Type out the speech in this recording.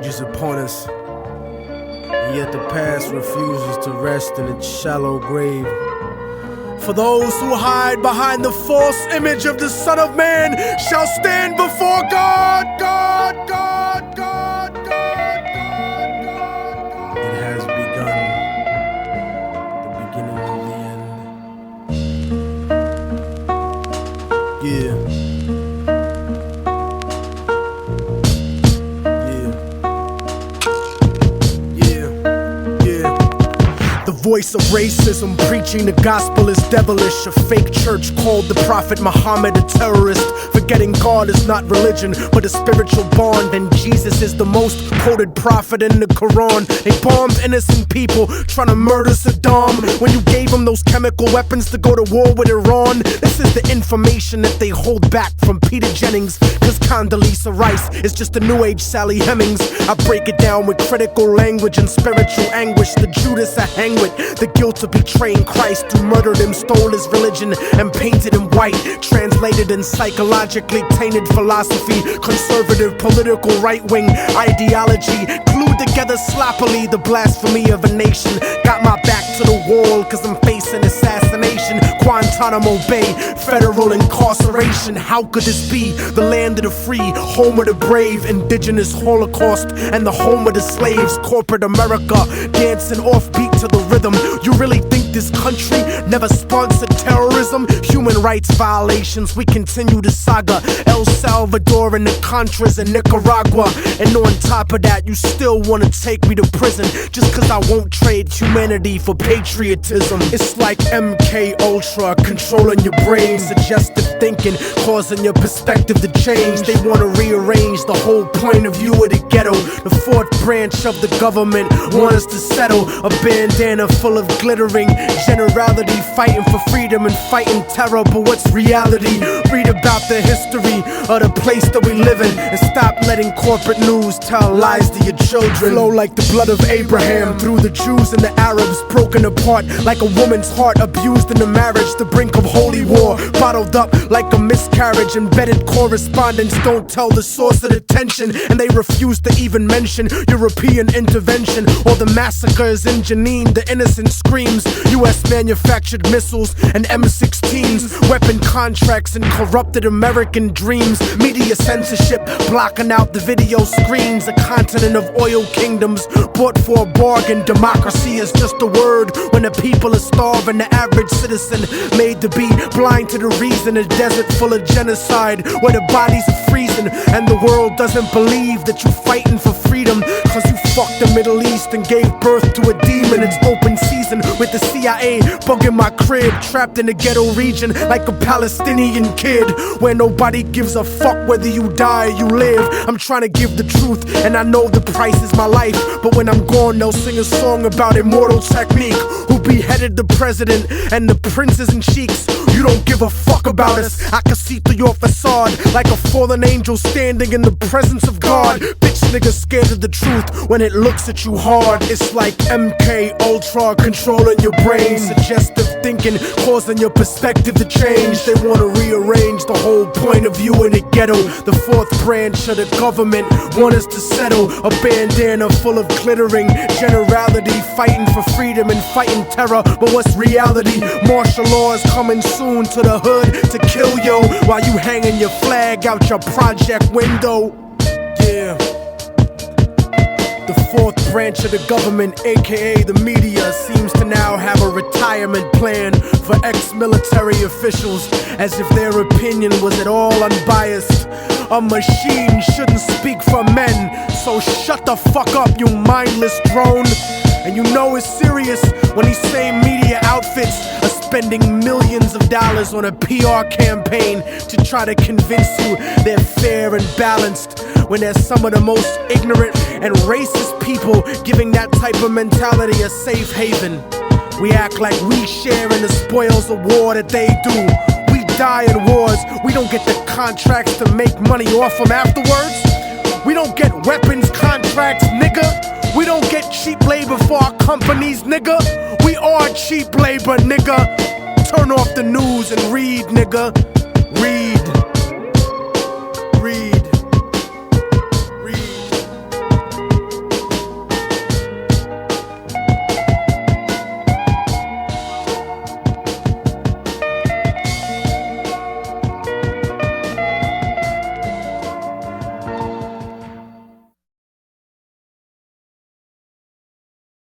rages upon us, and yet the past refuses to rest in its shallow grave. For those who hide behind the false image of the Son of Man shall stand before God. It has begun, the beginning of the end. Yeah. The voice of racism preaching the gospel is devilish. A fake church called the Prophet Muhammad a terrorist, forgetting God is not religion but a spiritual bond, and Jesus is the most quoted prophet in the Qu'ran. They bombed innocent people trying to murder Saddam when you gave them those chemical weapons to go to war with Iran. This is the information that they hold back from Peter Jennings, cause Condoleeza is just a new age Sally Hemmings. I break it down with critical language and spiritual anguish. The Judas I hang with, the guilt of betraying Christ, who murdered him, stole his religion, and painted him white. Translated in psychologically tainted philosophy, conservative political right-wing ideology, glued together sloppily the blasphemy of a nation. Got my back to the wall cause I'm facing assassination, Guantanamo Bay, federal incarceration. How could this be? The land of the free, home of the brave, indigenous Holocaust, and the home of the slaves. Corporate America dancing offbeat to the rhythm. You really think this country never sponsored terrorism? Human rights violations, we continue the saga. El Salvador and the Contras in Nicaragua, and on top of that you still wanna take me to prison just cause I won't trade humanity for patriotism. It's like MK Ultra controlling your brain, suggestive thinking causing your perspective to change. They wanna rearrange the whole point of view of the ghetto. The fourth branch of the government want us to settle. A bandana full of glittering generality, fighting for freedom and fighting terror. But what's reality? Read about the history of the place that we live in, and stop letting corporate news tell lies to your children. Flow like the blood of Abraham through the Jews and the Arabs, broken apart like a woman's heart, abused in the marriage, the brink of holy war, bottled up like a miscarriage. Embedded correspondents don't tell the source of the tension, and they refuse to even mention European intervention or the massacres in Jenin. The innocent screams, US manufactured missiles and M16s, weapon contracts and corrupted American dreams. Media censorship blocking out the video screens. A continent of oil kingdoms bought for a bargain. Democracy is just a word when the people are starving. The average citizen made to be blind to the reason. A desert full of genocide where the bodies are freezing, and the world doesn't believe that you're fighting for freedom cause you fucked the Middle East and gave birth to a demon. It's open season with the CIA bugging my crib, trapped in the ghetto region like a Palestinian kid, where nobody gives a fuck whether you die or you live. I'm trying to give the truth and I know the price is my life, but when I'm gone they'll sing a song about immortal technique, who beheaded the president and the princes and sheiks. You don't give a fuck about us. I can see through your facade like a fallen angel standing in the presence of God. Bitch niggas scared of the truth when it looks at you hard. It's like MK Ultra controlling your brain, suggestive thinking causing your perspective to change. They wanna rearrange the whole point of view in the ghetto. The fourth branch of the government want us to settle. A bandana full of glittering generality, fighting for freedom and fighting terror. But what's reality? Martial law is coming soon to the hood to kill yo, while you hanging your flag out your project window. Yeah. The fourth branch of the government, aka the media, seems to now have a retirement plan for ex-military officials, as if their opinion was at all unbiased. A machine shouldn't speak for men, so shut the fuck up, you mindless drone. And you know it's serious when these same media outfits are spending millions of dollars on a PR campaign to try to convince you they're fair and balanced, when they're some of the most ignorant and racist people giving that type of mentality a safe haven. We act like we share in the spoils of war that they do. We die in wars, we don't get the contracts to make money off them afterwards. We don't get weapons contracts, nigga. We don't get cheap labor for our companies, nigga. We are cheap labor, nigga. Turn off the news and read, nigga. Read.